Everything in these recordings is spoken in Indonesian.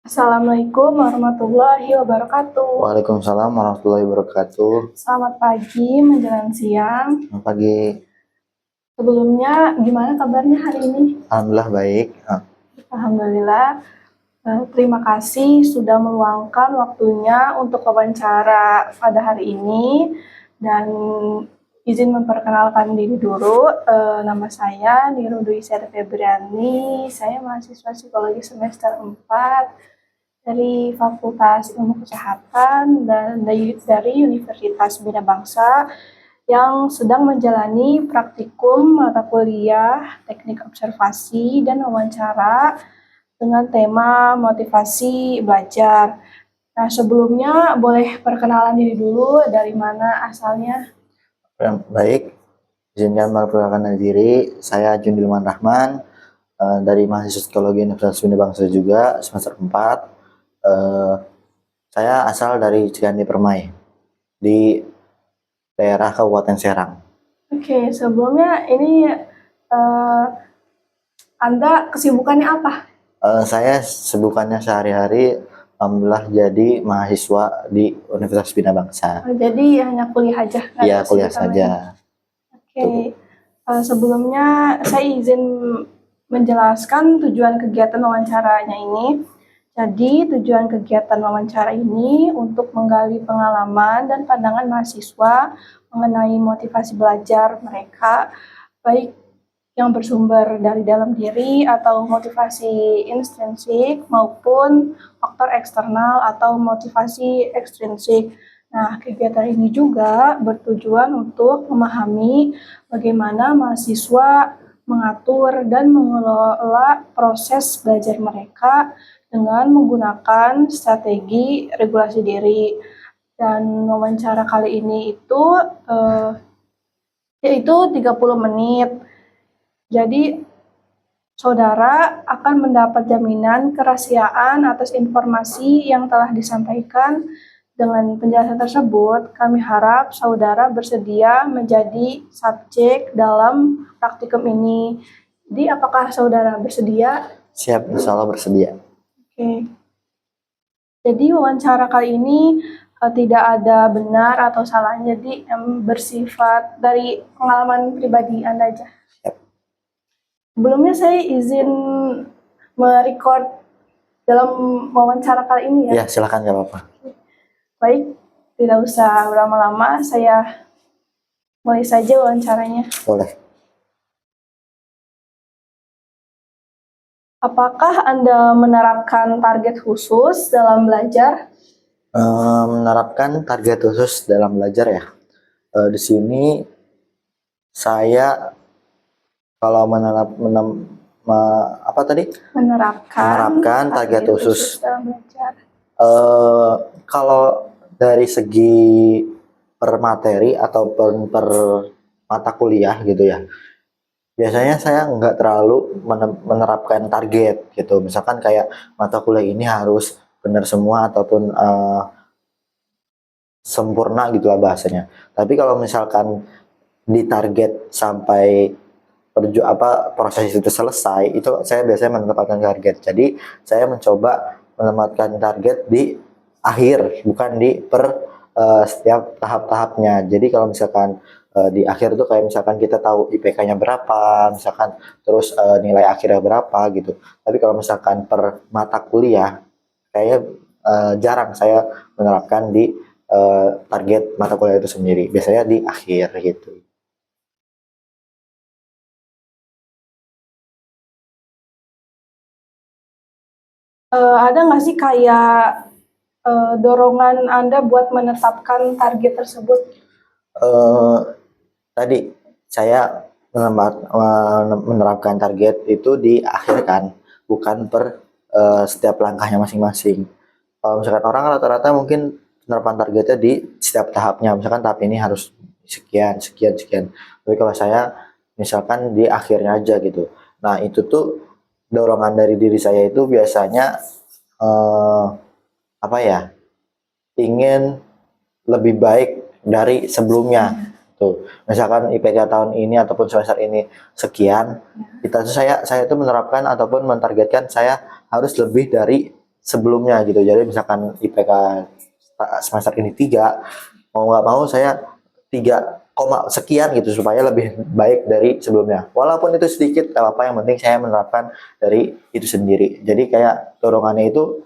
Assalamualaikum warahmatullahi wabarakatuh. Waalaikumsalam warahmatullahi wabarakatuh. Selamat pagi menjelang siang. Selamat pagi. Sebelumnya, gimana kabarnya hari ini? Alhamdulillah baik. Alhamdulillah. Terima kasih sudah meluangkan waktunya untuk wawancara pada hari ini. Dan izin memperkenalkan diri dulu. Nama saya Nirudwi Seri Febriani. Saya mahasiswa psikologi semester 4 dari Fakultas Ilmu Kesehatan dan dari Universitas Bina Bangsa yang sedang menjalani praktikum mata kuliah teknik observasi dan wawancara dengan tema motivasi belajar. Nah, sebelumnya boleh perkenalan diri dulu, dari mana asalnya? Baik, izinkan memperkenalkan diri. Saya Jundilman Rahman, dari mahasiswa psikologi Universitas Bina Bangsa juga, semester 4. Saya asal dari Cigandi Permai, di daerah Kabupaten Serang. Oke, sebelumnya ini Anda kesibukannya apa? Saya sibukannya sehari-hari, alhamdulillah jadi mahasiswa di Universitas Bina Bangsa. Jadi hanya kuliah aja? Iya, kuliah saja. Oke, sebelumnya saya izin menjelaskan tujuan kegiatan wawancaranya ini. Jadi tujuan kegiatan wawancara ini untuk menggali pengalaman dan pandangan mahasiswa mengenai motivasi belajar mereka, baik yang bersumber dari dalam diri atau motivasi intrinsik maupun faktor eksternal atau motivasi ekstrinsik. Nah, kegiatan ini juga bertujuan untuk memahami bagaimana mahasiswa mengatur dan mengelola proses belajar mereka dengan menggunakan strategi regulasi diri. Dan wawancara kali ini itu yaitu 30 menit. Jadi saudara akan mendapat jaminan kerahasiaan atas informasi yang telah disampaikan. Dengan penjelasan tersebut, kami harap saudara bersedia menjadi subjek dalam praktikum ini. Jadi apakah saudara bersedia? Siap, insya Allah bersedia. Oke. Jadi wawancara kali ini tidak ada benar atau salah, jadi bersifat dari pengalaman pribadi Anda aja. Siap. Sebelumnya saya izin merecord dalam wawancara kali ini ya. Ya, silakan, nggak apa-apa. Baik, tidak usah berlama-lama, saya mulai saja wawancaranya. Boleh. Apakah Anda menerapkan target khusus dalam belajar? Menerapkan target khusus dalam belajar ya. Di sini saya kalau menerapkan target khusus dalam belajar. Kalau dari segi per materi atau per mata kuliah gitu ya, biasanya saya nggak terlalu menerapkan target gitu. Misalkan kayak mata kuliah ini harus benar semua ataupun sempurna gitulah bahasanya. Tapi kalau misalkan ditarget sampai proses itu selesai, itu saya biasanya menetapkan target. Jadi saya mencoba menempatkan target di akhir, bukan di setiap tahap-tahapnya. Jadi kalau misalkan di akhir itu kayak misalkan kita tahu IPK-nya berapa, misalkan terus nilai akhirnya berapa gitu. Tapi kalau misalkan per mata kuliah, kayak jarang saya menerapkan di target mata kuliah itu sendiri. Biasanya di akhir gitu. Ada nggak sih kayak dorongan Anda buat menetapkan target tersebut? Tadi saya menerapkan target itu di akhir kan, bukan per setiap langkahnya masing-masing. Kalau misalkan orang rata-rata mungkin penerapan targetnya di setiap tahapnya, misalkan tahap ini harus sekian, sekian, sekian. Tapi kalau saya misalkan di akhirnya aja gitu. Nah itu tuh dorongan dari diri saya itu biasanya apa ya? Ingin lebih baik dari sebelumnya. Tuh, misalkan IPK tahun ini ataupun semester ini sekian, kita tuh saya itu menerapkan ataupun mentargetkan saya harus lebih dari sebelumnya gitu. Jadi misalkan IPK semester ini 3, mau nggak mau saya 3 koma sekian gitu supaya lebih baik dari sebelumnya. Walaupun itu sedikit gak apa-apa, yang penting saya menerapkan dari itu sendiri. Jadi kayak dorongannya itu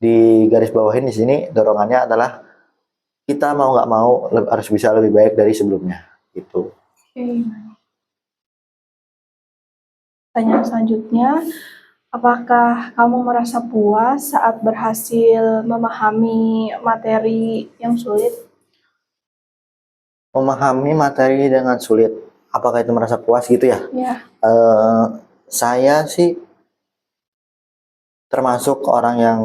di garis bawahin di sini, dorongannya adalah kita mau nggak mau harus bisa lebih baik dari sebelumnya gitu. Oke. Pertanyaan selanjutnya, apakah kamu merasa puas saat berhasil memahami materi yang sulit? Memahami materi dengan sulit, apakah itu merasa puas gitu ya? Ya, Saya sih termasuk orang yang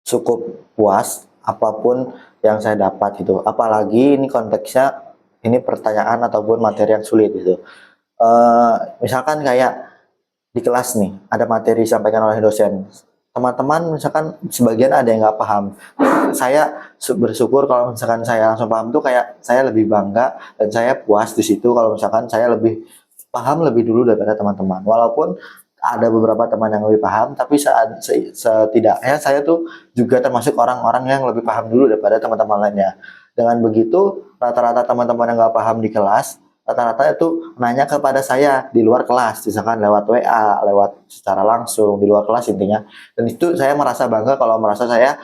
cukup puas apapun yang saya dapat gitu. Apalagi ini konteksnya ini pertanyaan ataupun materi yang sulit gitu. Misalkan kayak di kelas nih ada materi disampaikan oleh dosen. Teman-teman misalkan sebagian ada yang nggak paham. Saya bersyukur kalau misalkan saya langsung paham tuh kayak saya lebih bangga dan saya puas di situ kalau misalkan saya lebih paham lebih dulu daripada teman-teman. Walaupun ada beberapa teman yang lebih paham, tapi setidaknya saya tuh juga termasuk orang-orang yang lebih paham dulu daripada teman-teman lainnya. Dengan begitu, rata-rata teman-teman yang nggak paham di kelas, rata-rata itu nanya kepada saya di luar kelas, misalkan lewat WA, lewat secara langsung di luar kelas intinya. Dan itu saya merasa bangga kalau merasa saya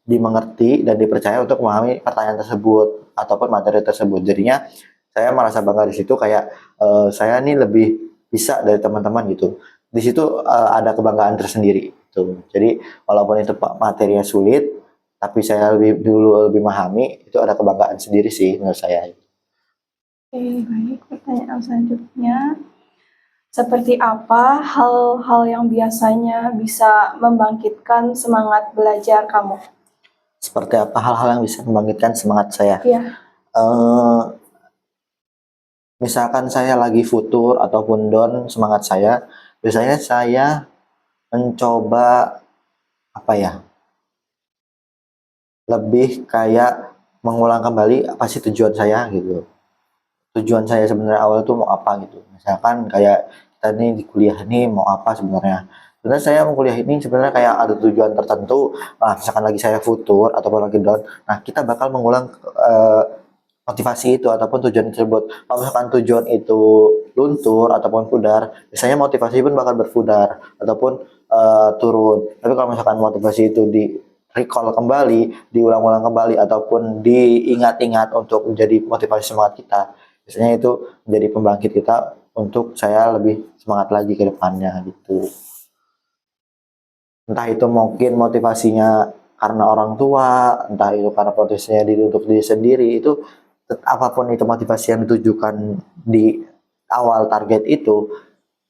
dimengerti dan dipercaya untuk memahami pertanyaan tersebut ataupun materi tersebut. Jadinya saya merasa bangga di situ kayak saya nih lebih bisa dari teman-teman gitu. Di situ ada kebanggaan tersendiri gitu. Jadi walaupun itu materinya sulit, tapi saya lebih memahami, itu ada kebanggaan sendiri sih menurut saya. oke, baik. Pertanyaan selanjutnya, seperti apa hal-hal yang biasanya bisa membangkitkan semangat belajar kamu? Seperti apa hal-hal yang bisa membangkitkan semangat saya? Ya, Eh, Misalkan saya lagi futur ataupun down semangat saya, biasanya saya mencoba apa ya? Lebih kayak mengulang kembali apa sih tujuan saya gitu. Tujuan saya sebenarnya awal itu mau apa gitu. Misalkan kayak kita nih di kuliah nih mau apa sebenarnya. Sebenarnya saya mau kuliah ini sebenarnya kayak ada tujuan tertentu. Nah, misalkan lagi saya futur ataupun lagi down, nah kita bakal mengulang motivasi itu ataupun tujuan tersebut. Kalau misalkan tujuan itu luntur ataupun pudar, biasanya motivasi pun bakal berpudar ataupun turun. Tapi kalau misalkan motivasi itu di recall kembali, diulang-ulang kembali ataupun diingat-ingat untuk menjadi motivasi semangat kita, biasanya itu menjadi pembangkit kita untuk saya lebih semangat lagi ke depannya gitu. Entah itu mungkin motivasinya karena orang tua, entah itu karena motivasinya untuk diri sendiri, itu apapun itu motivasi yang ditujukan di awal target itu,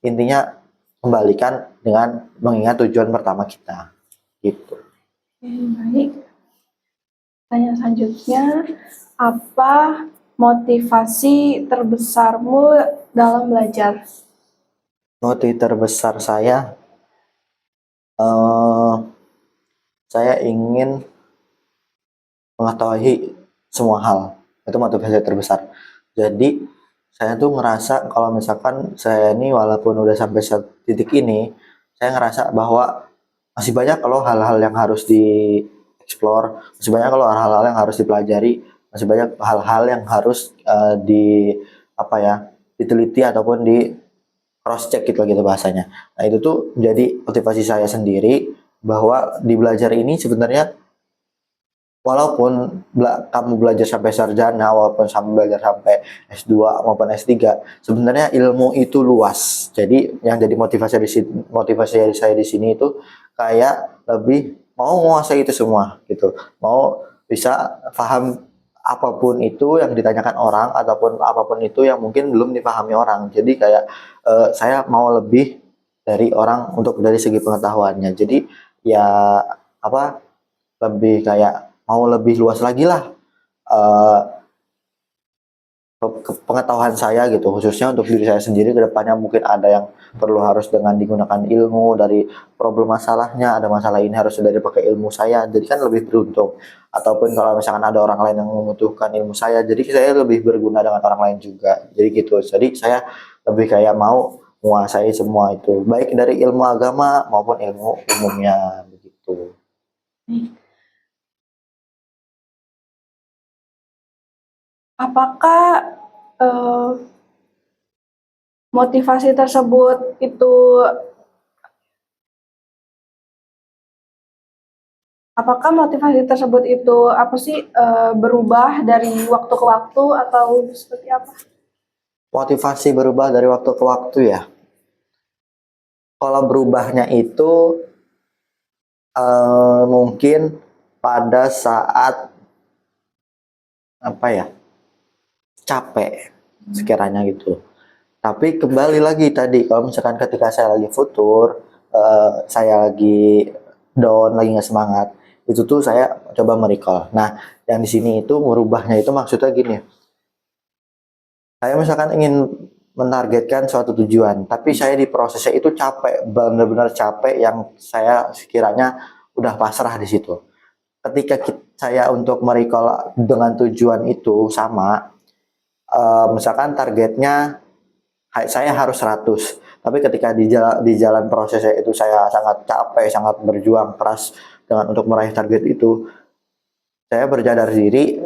intinya kembalikan dengan mengingat tujuan pertama kita gitu. oke, baik. Pertanyaan selanjutnya, apa motivasi terbesarmu dalam belajar? Motivasi terbesar eh, saya ingin mengetahui semua hal, itu motivasi terbesar. Jadi saya tuh ngerasa kalau misalkan saya ini walaupun udah sampai titik ini, saya ngerasa bahwa masih banyak kalau hal-hal yang harus dieksplor, masih banyak kalau hal-hal yang harus dipelajari, masih banyak hal-hal yang harus di apa ya diteliti ataupun di cross check gitu bahasanya. Nah itu tuh jadi motivasi saya sendiri bahwa di belajar ini sebenarnya walaupun kamu belajar sampai sarjana, walaupun kamu belajar sampai S2 maupun S3, sebenarnya ilmu itu luas. Jadi yang jadi motivasi dari saya di sini itu kayak lebih mau menguasai itu semua gitu. Mau bisa paham apapun itu yang ditanyakan orang ataupun apapun itu yang mungkin belum dipahami orang. Jadi kayak saya mau lebih dari orang untuk dari segi pengetahuannya. Jadi ya apa lebih kayak mau lebih luas lagi lah eh, pengetahuan saya gitu, khususnya untuk diri saya sendiri ke depannya mungkin ada yang perlu harus dengan digunakan ilmu dari problem masalahnya, ada masalah ini harus sudah dipakai ilmu saya, jadi kan lebih beruntung. Ataupun kalau misalkan ada orang lain yang membutuhkan ilmu saya, jadi saya lebih berguna dengan orang lain juga, jadi gitu. Jadi saya lebih kayak mau menguasai semua itu, baik dari ilmu agama maupun ilmu umumnya begitu. Apakah eh, motivasi tersebut itu apa sih berubah dari waktu ke waktu atau seperti apa? Motivasi berubah dari waktu ke waktu ya. Kalau berubahnya itu mungkin pada saat apa ya, capek sekiranya gitu. Tapi kembali lagi tadi, kalau misalkan ketika saya lagi futur, saya lagi down, lagi nggak semangat, itu tuh saya coba merecall. Nah, yang di sini itu merubahnya itu maksudnya gini, saya misalkan ingin menargetkan suatu tujuan, tapi saya di prosesnya itu capek, benar-benar capek yang saya sekiranya udah pasrah di situ. Ketika saya untuk merecall dengan tujuan itu sama, misalkan targetnya saya harus 100, tapi ketika di jalan prosesnya itu saya sangat capek, sangat berjuang keras dengan untuk meraih target itu, saya berjadar diri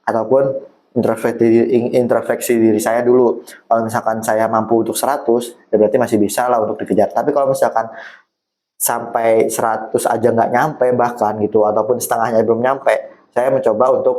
ataupun introspeksi diri saya dulu. Kalau misalkan saya mampu untuk 100, ya berarti masih bisa lah untuk dikejar. Tapi kalau misalkan sampai 100 aja nggak nyampe bahkan gitu, ataupun setengahnya belum nyampe, saya mencoba untuk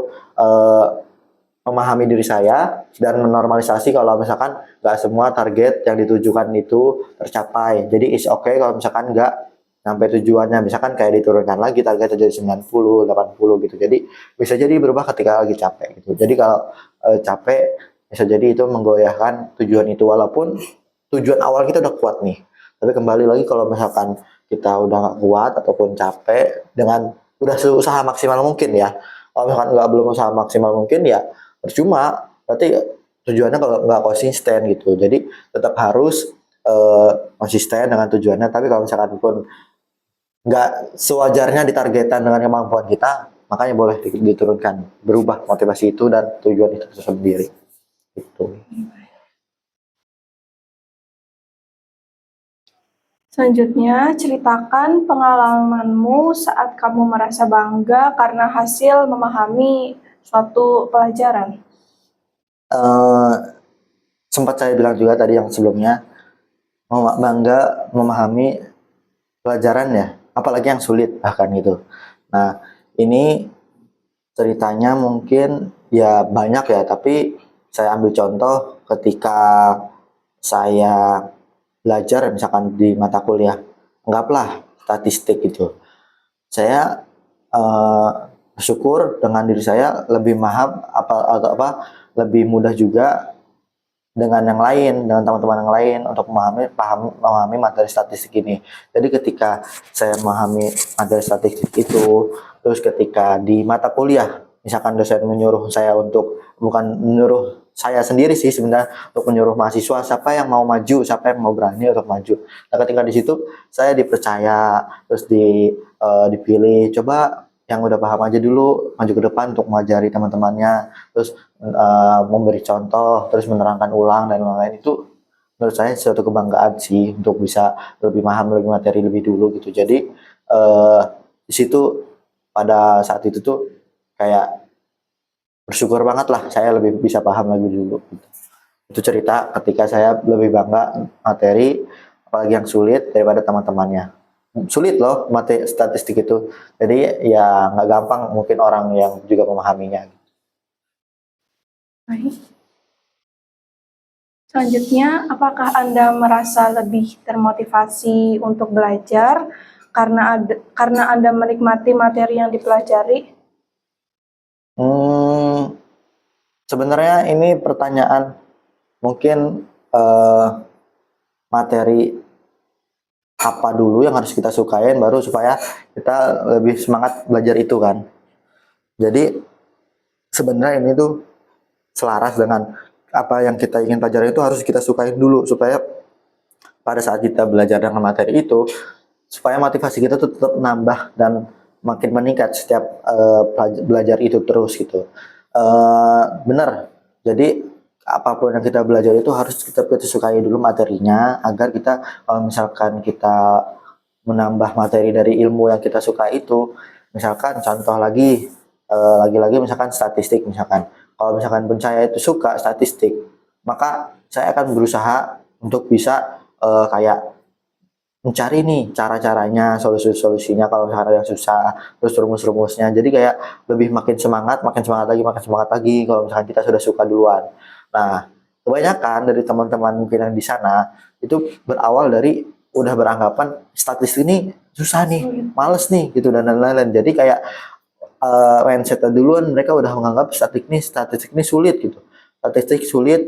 memahami diri saya dan menormalisasi kalau misalkan nggak semua target yang ditujukan itu tercapai. Jadi is okay kalau misalkan nggak sampai tujuannya, misalkan kayak diturunkan lagi targetnya jadi 90, 80 gitu. Jadi bisa jadi berubah ketika lagi capek gitu. Jadi kalau capek bisa jadi itu menggoyahkan tujuan itu, walaupun tujuan awal kita udah kuat nih. Tapi kembali lagi kalau misalkan kita udah nggak kuat ataupun capek dengan udah usaha maksimal mungkin ya. Kalau misalkan nggak belum usaha maksimal mungkin ya percuma, berarti tujuannya kalau nggak konsisten gitu. Jadi tetap harus konsisten dengan tujuannya, tapi kalau misalkan pun nggak sewajarnya ditargetkan dengan kemampuan kita, makanya boleh diturunkan, berubah motivasi itu dan tujuan itu sendiri gitu. Selanjutnya, ceritakan pengalamanmu saat kamu merasa bangga karena hasil memahami suatu pelajaran. Sempat saya bilang juga tadi yang sebelumnya, bangga memahami pelajaran ya, apalagi yang sulit bahkan gitu. Nah, ini ceritanya mungkin ya banyak ya, tapi saya ambil contoh ketika saya belajar misalkan di mata kuliah, anggaplah statistik gitu. Saya bersyukur dengan diri saya lebih paham lebih mudah juga dengan yang lain, dengan teman-teman yang lain untuk memahami materi statistik ini. Jadi ketika saya memahami materi statistik itu, terus ketika di mata kuliah, misalkan dosen menyuruh saya untuk, bukan menyuruh saya sendiri sih sebenarnya, untuk menyuruh mahasiswa siapa yang mau maju, siapa yang mau berani untuk maju. Nah, ketika di situ saya dipercaya, terus dipilih, coba yang udah paham aja dulu maju ke depan untuk mengajari teman-temannya, terus memberi contoh, terus menerangkan ulang dan lain-lain. Itu menurut saya suatu kebanggaan sih untuk bisa lebih paham, lebih materi lebih dulu gitu. Jadi di situ pada saat itu tuh kayak bersyukur banget lah saya lebih bisa paham lagi dulu gitu. Itu cerita ketika saya lebih bangga materi apalagi yang sulit daripada teman-temannya. Sulit loh materi statistik itu. Jadi ya nggak gampang mungkin orang yang juga memahaminya. Baik. Selanjutnya, apakah Anda merasa lebih termotivasi untuk belajar karena Anda menikmati materi yang dipelajari? Sebenarnya ini pertanyaan mungkin materi apa dulu yang harus kita sukain baru supaya kita lebih semangat belajar itu kan. Jadi sebenarnya ini tuh selaras dengan apa yang kita ingin pelajari itu harus kita sukain dulu supaya pada saat kita belajar dengan materi itu supaya motivasi kita tuh tetap nambah dan makin meningkat setiap belajar itu terus gitu. Benar. Jadi apapun yang kita belajar itu harus kita sukai dulu materinya, agar kita kalau misalkan kita menambah materi dari ilmu yang kita suka itu, misalkan contoh lagi, lagi-lagi misalkan statistik misalkan. Kalau misalkan pun saya itu suka statistik, maka saya akan berusaha untuk bisa kayak mencari nih cara-caranya, solusi-solusinya kalau misalkan ada yang susah, terus rumus-rumusnya. Jadi kayak lebih makin semangat lagi kalau misalkan kita sudah suka duluan. Nah, kebanyakan dari teman-teman mungkin yang di sana itu berawal dari udah beranggapan statistik ini susah nih, males nih gitu dan lain-lain. Jadi kayak mindset duluan mereka udah menganggap statistik ini sulit gitu. Statistik sulit,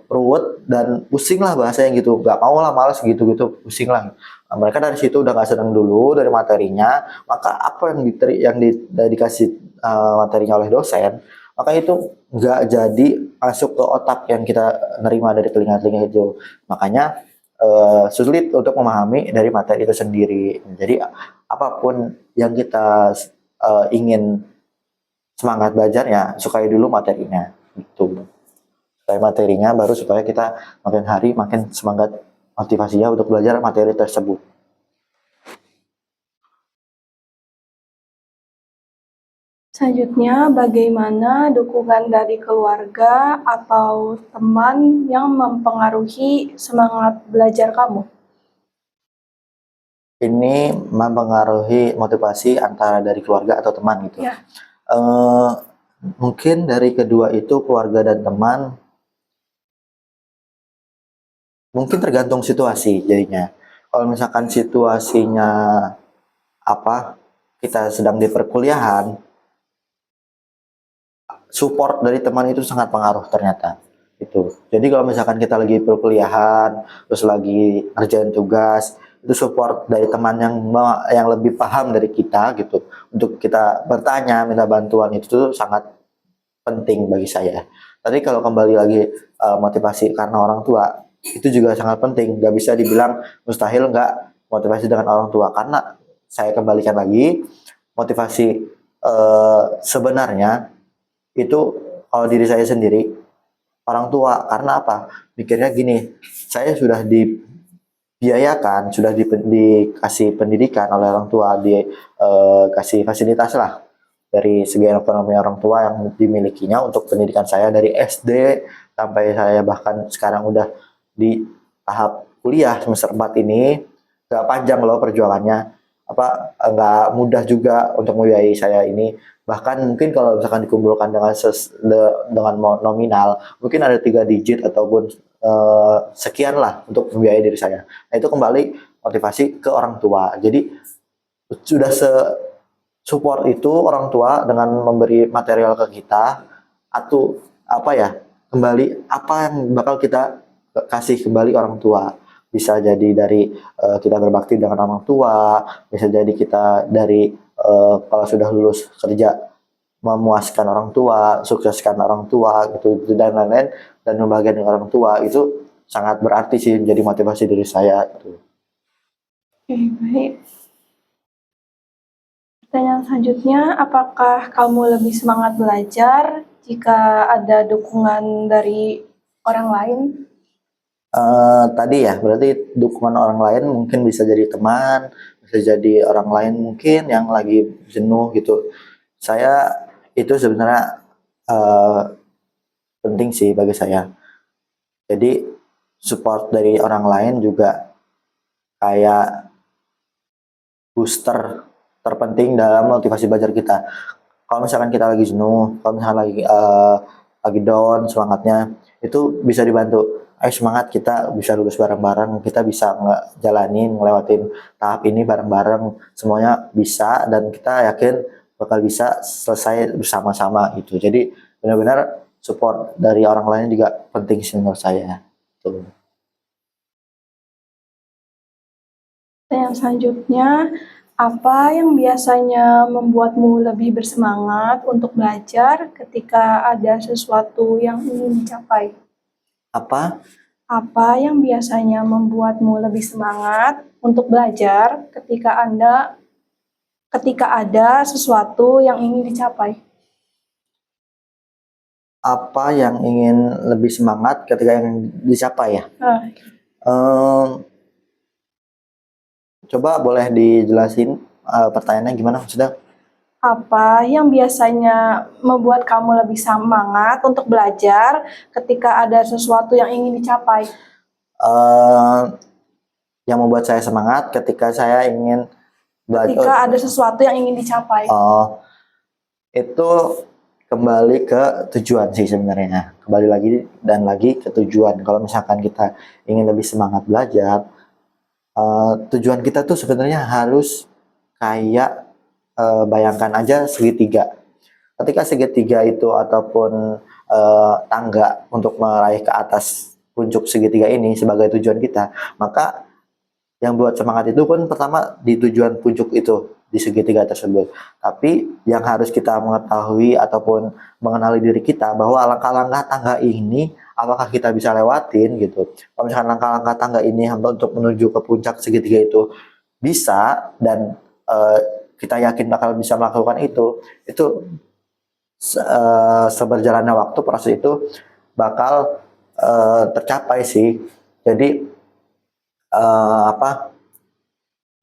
ruwet dan pusing lah bahasanya gitu. Gak mau lah, males gitu-gitu, pusing lah. Nah, mereka dari situ udah gak senang dulu dari materinya, maka apa yang dikasih materinya oleh dosen, maka itu nggak jadi masuk ke otak yang kita nerima dari telinga-telinga itu. Makanya sulit untuk memahami dari materi itu sendiri. Jadi apapun yang kita ingin semangat belajarnya, sukai dulu materinya gitu. Sukai materinya baru supaya kita makin hari makin semangat motivasinya untuk belajar materi tersebut. Selanjutnya, bagaimana dukungan dari keluarga atau teman yang mempengaruhi semangat belajar kamu? Ini mempengaruhi motivasi antara dari keluarga atau teman gitu. Ya. Mungkin dari kedua itu, keluarga dan teman, mungkin tergantung situasi jadinya. Kalau misalkan situasinya apa, kita sedang di perkuliahan, support dari teman itu sangat pengaruh ternyata. Itu. Jadi kalau misalkan kita lagi perkuliahan, terus lagi ngerjain tugas, itu support dari teman yang lebih paham dari kita gitu. Untuk kita bertanya, minta bantuan itu tuh sangat penting bagi saya. Tadi kalau kembali lagi motivasi karena orang tua, itu juga sangat penting. Gak bisa dibilang mustahil nggak motivasi dengan orang tua, karena saya kembalikan lagi, motivasi sebenarnya itu kalau diri saya sendiri, orang tua. Karena apa? Mikirnya gini, saya sudah dibiayakan, sudah dikasih pendidikan oleh orang tua, dikasih fasilitas lah dari segi ekonomi orang tua yang dimilikinya untuk pendidikan saya dari SD sampai saya bahkan sekarang udah di tahap kuliah semester 4 ini. Gak panjang loh perjuangannya, nggak mudah juga untuk membiayai saya ini. Bahkan mungkin kalau misalkan dikumpulkan dengan nominal, mungkin ada 3 digit ataupun sekian lah untuk membiayai diri saya. Nah, itu kembali motivasi ke orang tua. Jadi sudah support itu orang tua dengan memberi material ke kita, atau apa ya, kembali apa yang bakal kita kasih kembali orang tua. Bisa jadi dari kita berbakti dengan orang tua, bisa jadi kita dari kalau sudah lulus kerja memuaskan orang tua, sukseskan orang tua gitu, dan lain-lain, dan membahagiakan orang tua. Itu sangat berarti sih, menjadi motivasi diri saya gitu. Oke, baik. Pertanyaan selanjutnya, apakah kamu lebih semangat belajar jika ada dukungan dari orang lain? Tadi ya, berarti dukungan orang lain mungkin bisa jadi teman, bisa jadi orang lain mungkin yang lagi jenuh gitu. Saya itu sebenarnya penting sih bagi saya. Jadi support dari orang lain juga kayak booster terpenting dalam motivasi belajar kita. Kalau misalkan kita lagi jenuh, kalau misalkan lagi down semangatnya, itu bisa dibantu. Ayo semangat, kita bisa lulus bareng-bareng, kita bisa ngelewatin tahap ini bareng-bareng, semuanya bisa, dan kita yakin bakal bisa selesai bersama-sama gitu. Jadi benar-benar support dari orang lain juga penting sih menurut saya. Tuh. Pertanyaan selanjutnya, apa yang biasanya membuatmu lebih bersemangat untuk belajar ketika ada sesuatu yang ingin dicapai? Apa? Apa yang biasanya membuatmu lebih semangat untuk belajar ketika ada sesuatu yang ingin dicapai? apa yang ingin lebih semangat ketika yang dicapai ya? Nah, Em, Coba boleh dijelasin pertanyaannya gimana maksudnya? apa yang biasanya membuat kamu lebih semangat untuk belajar ketika ada sesuatu yang ingin dicapai? Eh, yang membuat saya semangat ketika saya ingin Ketika belajar. ada sesuatu yang ingin dicapai. Oh, itu kembali ke tujuan sih sebenarnya. Kembali lagi dan lagi ke tujuan. Kalau misalkan kita ingin lebih semangat belajar, tujuan kita tuh sebenarnya harus kayak bayangkan aja segitiga. Ketika segitiga itu ataupun tangga untuk meraih ke atas puncak segitiga ini sebagai tujuan kita, maka yang buat semangat itu pun pertama di tujuan puncak itu di segitiga tersebut. Tapi yang harus kita mengetahui ataupun mengenali diri kita bahwa langkah-langkah tangga ini apakah kita bisa lewatin gitu. Kalau misalkan langkah-langkah tangga ini untuk menuju ke puncak segitiga itu bisa dan eh, kita yakin bakal bisa melakukan itu seberjalannya waktu proses itu bakal tercapai sih. Jadi apa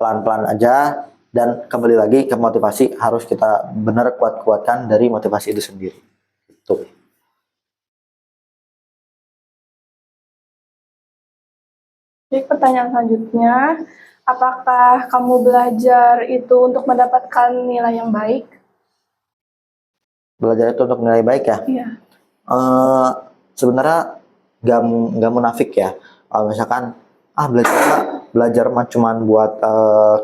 pelan-pelan aja dan kembali lagi ke motivasi harus kita benar kuat-kuatkan dari motivasi itu sendiri. Itu. Jadi pertanyaan selanjutnya, apakah kamu belajar itu untuk mendapatkan nilai yang baik? Belajar itu untuk nilai baik ya. Iya. Eh Sebenarnya gak munafik ya. Kalau misalkan belajar mah cuman buat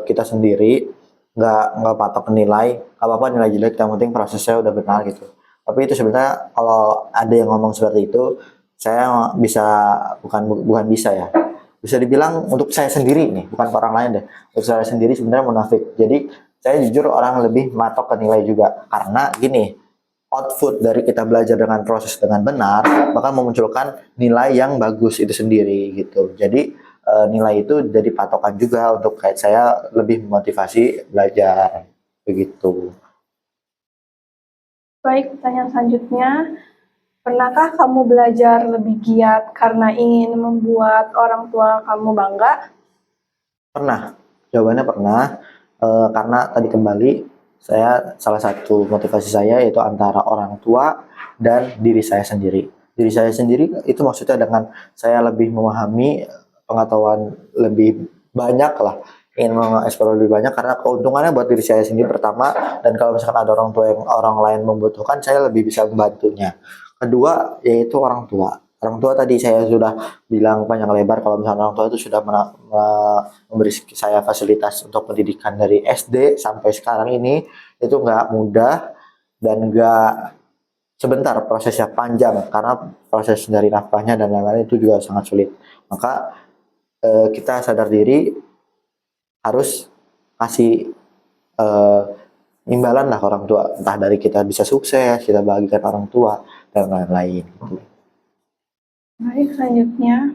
kita sendiri, nggak patok nilai, apa apa nilai jelek, yang penting prosesnya udah benar gitu. Tapi itu sebenarnya kalau ada yang ngomong seperti itu, saya bisa bukan bisa ya. Bisa dibilang untuk saya sendiri nih, bukan ke orang lain deh. Untuk saya sendiri sebenarnya munafik. Jadi saya jujur orang lebih matok ke nilai juga karena gini, output dari kita belajar dengan proses dengan benar bakal memunculkan nilai yang bagus itu sendiri gitu. Jadi nilai itu jadi patokan juga untuk kayak saya lebih memotivasi belajar begitu. Baik, pertanyaan selanjutnya, pernahkah kamu belajar lebih giat karena ingin membuat orang tua kamu bangga? Pernah, jawabannya pernah. Karena tadi kembali saya salah satu motivasi saya yaitu antara orang tua dan diri saya sendiri. Diri saya sendiri itu maksudnya dengan saya lebih memahami pengetahuan lebih banyak lah, ingin mengeksplor lebih banyak karena keuntungannya buat diri saya sendiri pertama, dan kalau misalkan ada orang tua yang orang lain membutuhkan saya lebih bisa membantunya. Kedua yaitu orang tua. Orang tua tadi saya sudah bilang panjang lebar kalau misalnya orang tua itu sudah memberi saya fasilitas untuk pendidikan dari SD sampai sekarang ini itu nggak mudah dan nggak sebentar, prosesnya panjang karena proses dari nafkahnya dan lain-lain itu juga sangat sulit. Maka kita sadar diri harus kasih eh, imbalan lah ke orang tua, entah dari kita bisa sukses, kita bagikan orang tua dan lain-lain. Gitu. Baik, selanjutnya,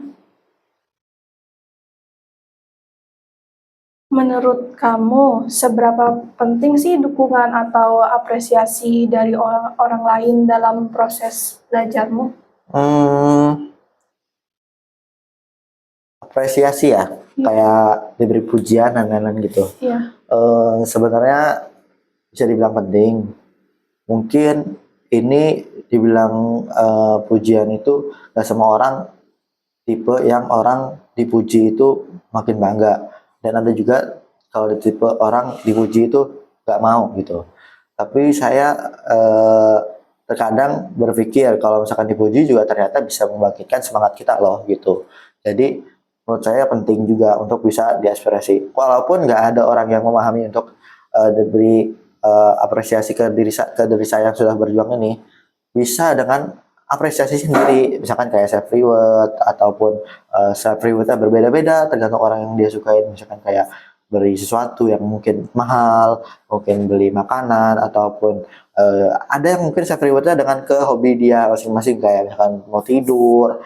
menurut kamu, seberapa penting sih dukungan atau apresiasi dari orang lain dalam proses belajarmu? Hmm, Apresiasi ya, kayak diberi pujian dan lain-lain gitu. Iya. Sebenarnya bisa dibilang penting. Mungkin ini dibilang pujian itu gak semua orang tipe yang orang dipuji itu makin bangga, dan ada juga kalau di tipe orang dipuji itu gak mau gitu. Tapi saya terkadang berpikir kalau misalkan dipuji juga ternyata bisa membangkitkan semangat kita loh gitu. Jadi menurut saya penting juga untuk bisa diaspirasi. Walaupun nggak ada orang yang memahami untuk diberi apresiasi ke diri saya yang sudah berjuang ini, bisa dengan apresiasi sendiri, misalkan kayak self reward ataupun self rewardnya berbeda-beda tergantung orang yang dia sukain, misalkan kayak beri sesuatu yang mungkin mahal, mungkin beli makanan ataupun ada yang mungkin self rewardnya dengan ke hobi dia masing-masing kayak misalkan mau tidur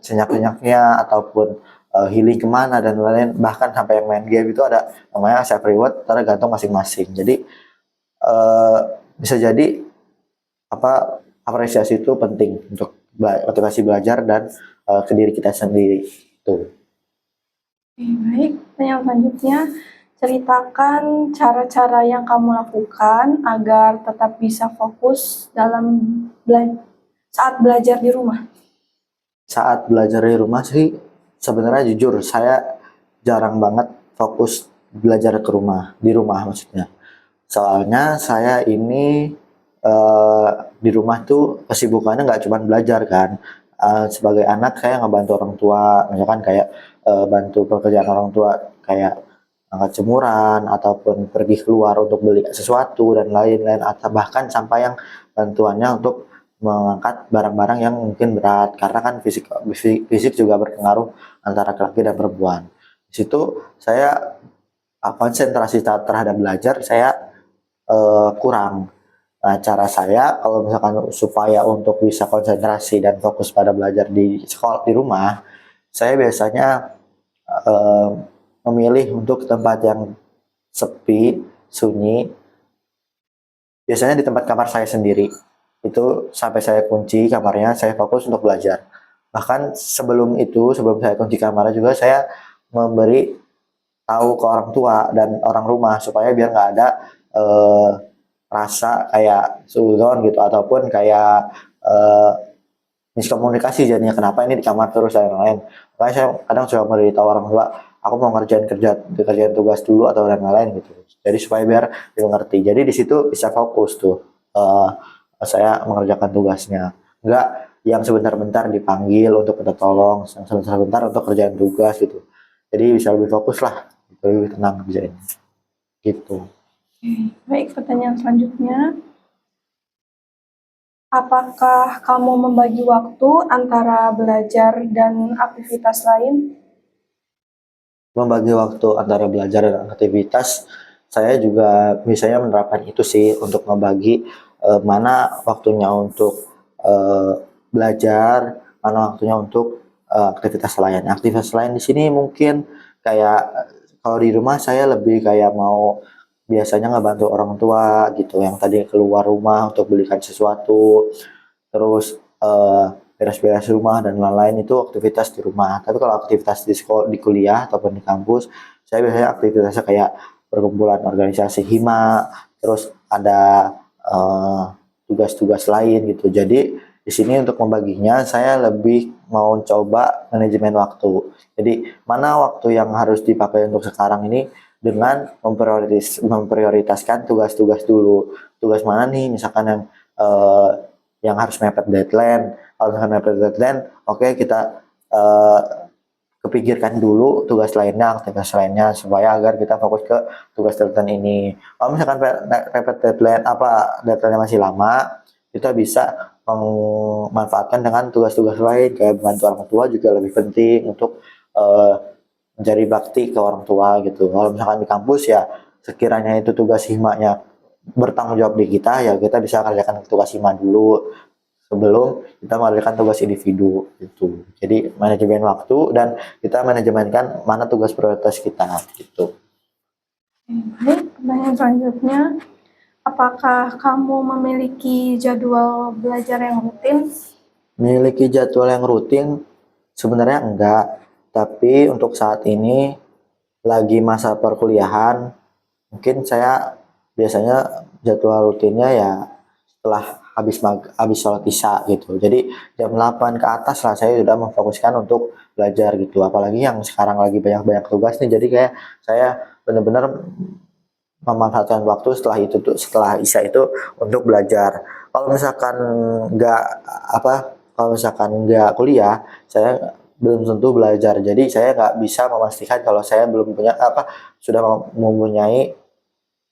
senyap-senyapnya ataupun healing kemana dan lain-lain, bahkan sampai yang main game itu ada namanya self reward tergantung masing-masing. Jadi bisa jadi apa apresiasi itu penting untuk motivasi belajar dan ke diri kita sendiri. Tuh. Oke, baik, pertanyaan selanjutnya, ceritakan cara-cara yang kamu lakukan agar tetap bisa fokus dalam saat belajar di rumah. Saat belajar di rumah sih sebenarnya jujur saya jarang banget fokus belajar di rumah maksudnya. Soalnya saya ini di rumah tuh kesibukannya nggak cuma belajar kan. Sebagai anak saya ngebantu orang tua, misalkan kayak bantu pekerjaan orang tua kayak angkat jemuran ataupun pergi keluar untuk beli sesuatu dan lain-lain, atau bahkan sampai yang bantuannya untuk mengangkat barang-barang yang mungkin berat karena kan fisik juga berpengaruh antara laki-laki dan perempuan. Di situ saya konsentrasi terhadap belajar saya kurang. Nah, cara saya kalau misalkan supaya untuk bisa konsentrasi dan fokus pada belajar di sekolah di rumah, saya biasanya eh, memilih untuk tempat yang sepi, sunyi, biasanya di tempat kamar saya sendiri. Itu sampai saya kunci kamarnya, saya fokus untuk belajar. Bahkan sebelum itu, sebelum saya kunci kamarnya juga saya memberi tahu ke orang tua dan orang rumah supaya biar nggak ada eh, rasa kayak suzon gitu ataupun kayak eh, miskomunikasi jadinya kenapa ini di kamar terus dan lain-lain. Makanya saya kadang suka memberitahu orang tua aku mau kerjaan tugas dulu atau dan lain-lain gitu. Jadi supaya biar dia mengerti. Jadi di situ bisa fokus tuh eh, saya mengerjakan tugasnya. Enggak yang sebentar-bentar dipanggil untuk minta tolong, yang sebentar-bentar untuk kerjaan tugas gitu. Jadi bisa lebih fokus lah, lebih tenang kerjain gitu. Oke, baik, pertanyaan selanjutnya, apakah kamu membagi waktu antara belajar dan aktivitas lain? Membagi waktu antara belajar dan aktivitas, saya juga misalnya menerapkan itu sih untuk membagi mana waktunya untuk eh, belajar, mana waktunya untuk aktivitas lain. Aktivitas lain di sini mungkin kayak kalau di rumah saya lebih kayak mau biasanya ngebantu orang tua gitu, yang tadi keluar rumah untuk belikan sesuatu, terus beres-beres rumah dan lain-lain itu aktivitas di rumah. Tapi kalau aktivitas di sekolah, di kuliah ataupun di kampus, saya biasanya aktivitasnya kayak perkumpulan organisasi hima, terus ada eh, tugas-tugas lain gitu. Jadi di sini untuk membaginya saya lebih mau coba manajemen waktu. Jadi mana waktu yang harus dipakai untuk sekarang ini dengan memprioritaskan tugas-tugas dulu. Tugas mana nih misalkan eh, yang harus mepet deadline. Kalau misalkan mepet deadline, oke kita uh, kepikirkan dulu tugas lainnya, aktivitas lainnya supaya agar kita fokus ke tugas deadline ini. Kalau misalkan mepet deadline deadline masih lama, kita bisa memanfaatkan dengan tugas-tugas lain kayak bantu orang tua juga lebih penting untuk uh, mencari bakti ke orang tua gitu. Kalau misalkan di kampus ya sekiranya itu tugas himanya bertanggung jawab di kita, ya kita bisa kerjakan tugas hima dulu sebelum kita mengerjakan tugas individu itu. Jadi manajemen waktu dan kita manajemenkan mana tugas prioritas kita gitu. Baik, pertanyaan selanjutnya, apakah kamu memiliki jadwal belajar yang rutin? Memiliki jadwal yang rutin sebenarnya enggak, tapi untuk saat ini lagi masa perkuliahan, mungkin saya biasanya jadwal rutinnya ya setelah habis sholat isya gitu. Jadi jam 8 ke atas lah saya sudah memfokuskan untuk belajar gitu. Apalagi yang sekarang lagi banyak-banyak tugas nih. Jadi kayak saya benar-benar memanfaatkan waktu setelah isya itu untuk belajar. Kalau misalkan nggak kalau misalkan nggak kuliah, saya belum tentu belajar. Jadi saya nggak bisa memastikan kalau saya belum punya sudah mempunyai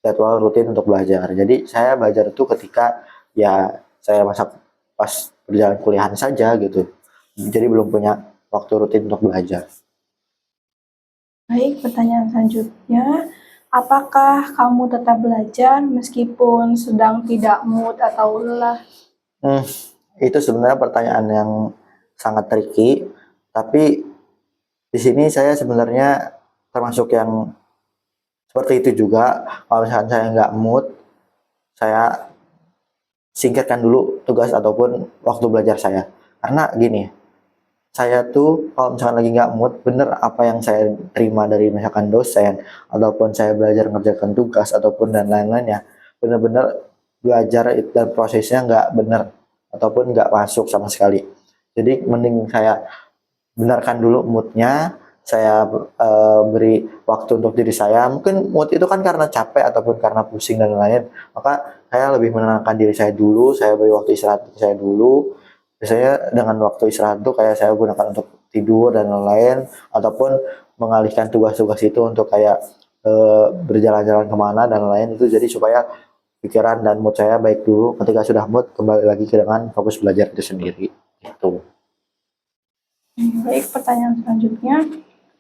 jadwal rutin untuk belajar. Jadi saya belajar itu ketika ya saya masa pas berjalan kuliahan saja gitu. Jadi belum punya waktu rutin untuk belajar. Baik, pertanyaan selanjutnya, apakah kamu tetap belajar meskipun sedang tidak mood atau lelah? Hmm, itu sebenarnya pertanyaan yang sangat tricky, tapi di sini saya sebenarnya termasuk yang seperti itu juga. Kalau misalkan saya nggak mood, saya singkirkan dulu tugas ataupun waktu belajar saya. Karena gini, saya tuh kalau misalkan lagi nggak mood, bener apa yang saya terima dari misalkan dosen, ataupun saya belajar ngerjakan tugas, ataupun dan lain-lainnya, bener-bener belajar dan prosesnya nggak bener, ataupun nggak masuk sama sekali. Jadi mending saya benarkan dulu moodnya, saya beri waktu untuk diri saya. Mungkin mood itu kan karena capek ataupun karena pusing dan lain-lain, maka saya lebih menenangkan diri saya dulu, saya beri waktu istirahat saya dulu. Biasanya dengan waktu istirahat itu kayak saya gunakan untuk tidur dan lain-lain, ataupun mengalihkan tugas-tugas itu untuk kayak berjalan-jalan kemana dan lain itu, jadi supaya pikiran dan mood saya baik dulu. Ketika sudah mood, kembali lagi ke dengan fokus belajar itu sendiri gitu. Baik, pertanyaan selanjutnya.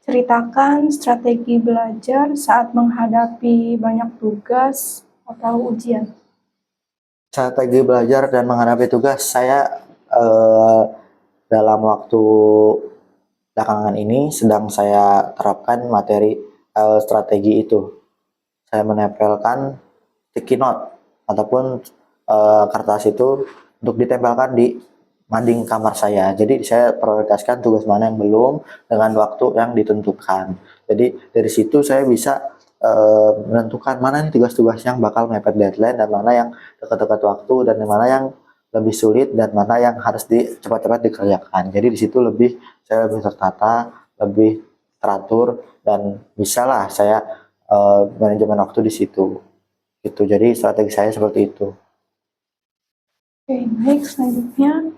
Ceritakan strategi belajar saat menghadapi banyak tugas atau ujian. Strategi belajar dan menghadapi tugas saya dalam waktu belakangan ini sedang saya terapkan materi strategi itu. Saya menempelkan sticky note ataupun kertas itu untuk ditempelkan di mading kamar saya. Jadi saya prioritaskan tugas mana yang belum dengan waktu yang ditentukan. Jadi dari situ saya bisa menentukan mana nih tugas-tugas yang bakal mepet deadline, dan mana yang dekat-dekat waktu, dan mana yang lebih sulit, dan mana yang harus cepat-cepat dikerjakan. Jadi di situ saya lebih tertata, lebih teratur, dan bisalah saya manajemen waktu di situ. Gitu. Jadi strategi saya seperti itu. Oke, baik, selanjutnya.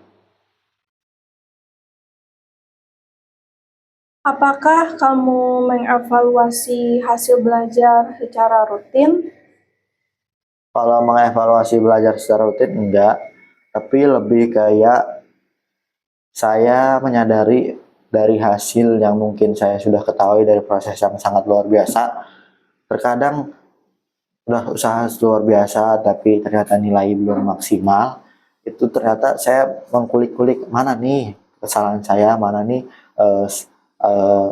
Apakah kamu mengevaluasi hasil belajar secara rutin? Kalau mengevaluasi belajar secara rutin enggak, tapi lebih kayak saya menyadari dari hasil yang mungkin saya sudah ketahui dari proses yang sangat luar biasa. Terkadang udah usaha luar biasa tapi ternyata nilai belum maksimal. Itu ternyata saya mengkulik-kulik mana nih kesalahan saya, mana nih eh, eh,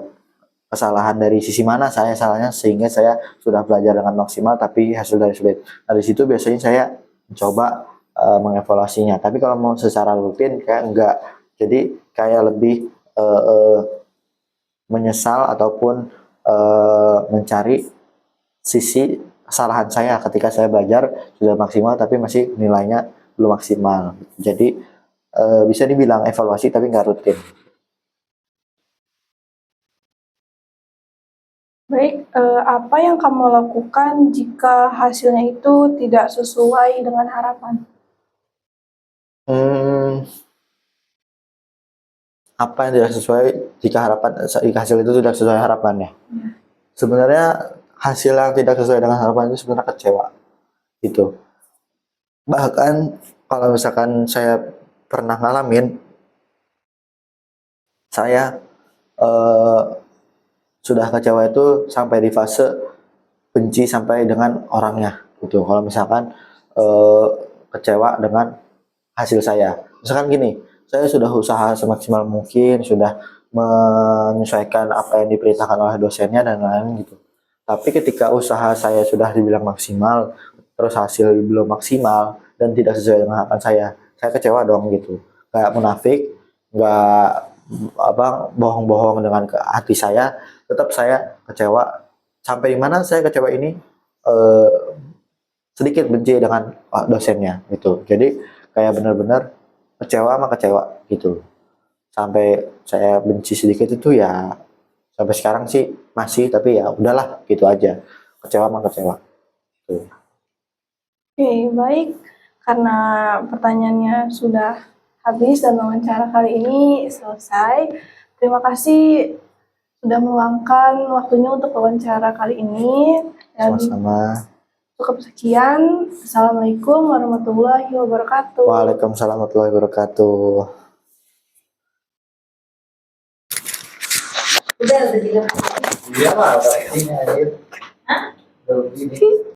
kesalahan dari sisi mana saya salahnya, sehingga saya sudah belajar dengan maksimal tapi hasil dari sulit. Dari situ biasanya saya mencoba mengevaluasinya. Tapi kalau mau secara rutin kayak enggak. Jadi kayak lebih menyesal ataupun mencari sisi kesalahan saya ketika saya belajar sudah maksimal tapi masih nilainya belum maksimal. Jadi bisa dibilang evaluasi tapi nggak rutin. Baik, apa yang kamu lakukan jika hasilnya itu tidak sesuai dengan harapan? Apa yang tidak sesuai jika hasil itu tidak sesuai harapannya? Sebenarnya hasil yang tidak sesuai dengan harapan itu sebenarnya kecewa gitu. Bahkan kalau misalkan saya pernah ngalamin, saya eh, sudah kecewa itu sampai di fase benci sampai dengan orangnya gitu. Kalau misalkan eh, kecewa dengan hasil saya, misalkan gini, saya sudah usaha semaksimal mungkin, sudah menyesuaikan apa yang diperintahkan oleh dosennya dan lain-lain gitu. Tapi ketika usaha saya sudah dibilang maksimal, terus hasil belum maksimal dan tidak sesuai dengan harapan saya kecewa dong gitu. Kayak munafik, nggak apa bohong-bohong dengan ke hati saya, tetap saya kecewa. Sampai di mana saya kecewa ini eh, sedikit benci dengan dosennya gitu. Jadi kayak benar-benar kecewa sama kecewa gitu. Sampai saya benci sedikit itu ya, sampai sekarang sih masih, tapi ya udahlah gitu aja. Kecewa sama kecewa. Gitu. Oke, baik. Karena pertanyaannya sudah habis dan wawancara kali ini selesai. Terima kasih sudah meluangkan waktunya untuk wawancara kali ini. Dan Sama-sama. cukup sekian. Assalamualaikum warahmatullahi wabarakatuh. Waalaikumsalam warahmatullahi wabarakatuh. Udah bilang. Iya mah, ini aja.